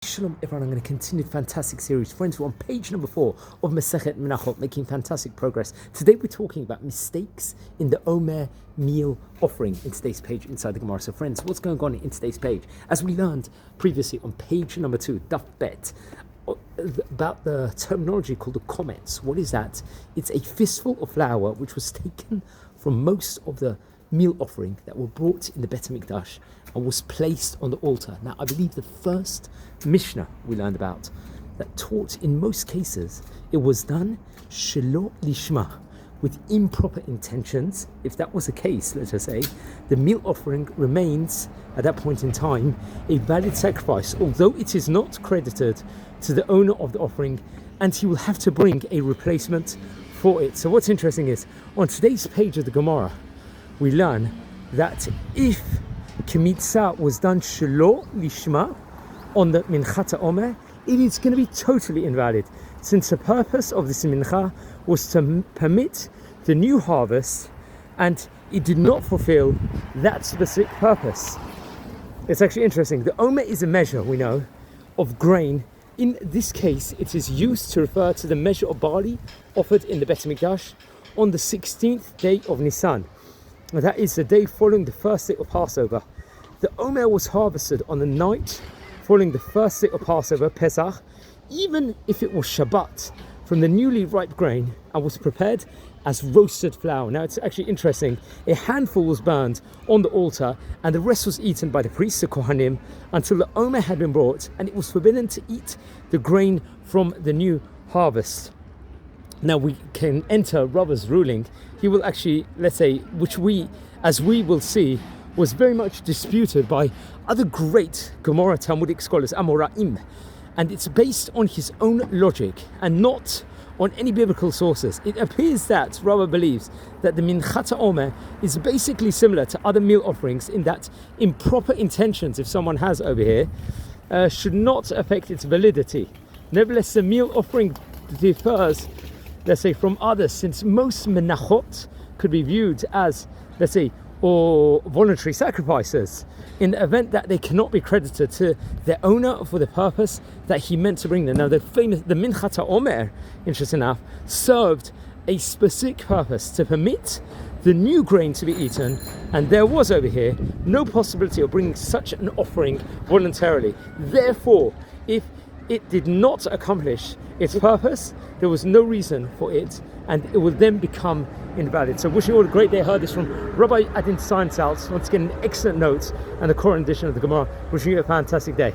Shalom everyone, I'm going to continue the fantastic series. Friends, we're on page number 4 of Masechet Menachot, making fantastic progress. Today we're talking about mistakes in the Omer meal offering in today's page inside the Gemara. So friends, what's going on in today's page? As we learned previously on page number 2, Daf Bet, about the terminology called the comments. What is that? It's a fistful of flour which was taken from most of the meal offering that were brought in the Bet HaMikdash and was placed on the altar. Now, I believe the first Mishnah we learned about that taught in most cases it was done shelo lishma, with improper intentions. If that was the case, let us say, the meal offering remains at that point in time a valid sacrifice, although it is not credited to the owner of the offering, and he will have to bring a replacement for it. So what's interesting is, on today's page of the Gemara, we learn that if Kemitza was done shelo lishma on the Minchat Omer, it is going to be totally invalid, since the purpose of this mincha was to permit the new harvest, and it did not fulfill that specific purpose. It's actually interesting. The Omer is a measure, we know, of grain. In this case, it is used to refer to the measure of barley offered in the Bet HaMikdash on the 16th day of Nisan. That is the day following the first day of Passover. The Omer was harvested on the night following the first day of Passover, Pesach, even if it was Shabbat, from the newly ripe grain, and was prepared as roasted flour. Now, it's actually interesting. A handful was burned on the altar, and the rest was eaten by the priests, the Kohanim, until the Omer had been brought, and it was forbidden to eat the grain from the new harvest. Now we can enter Rava's ruling. He will actually, let's say, which we, as we will see, was very much disputed by other great Gemara Talmudic scholars, Amoraim, and it's based on his own logic and not on any biblical sources. It appears that Rava believes that the Minchat Omer is basically similar to other meal offerings in that improper intentions, if someone has over here, should not affect its validity. Nevertheless, the meal offering differs, let's say, from others, since most Menachot could be viewed as, let's say, or voluntary sacrifices, in the event that they cannot be credited to their owner for the purpose that he meant to bring them. Now, the Minchat Omer, interesting enough, served a specific purpose to permit the new grain to be eaten, and there was over here no possibility of bringing such an offering voluntarily. Therefore, if it did not accomplish its purpose, there was no reason for it, and it will then become invalid. So wishing you all a great day. I heard this from Rabbi Adin Science House. Once again, an excellent note and the current edition of the Gemara. Wishing you a fantastic day.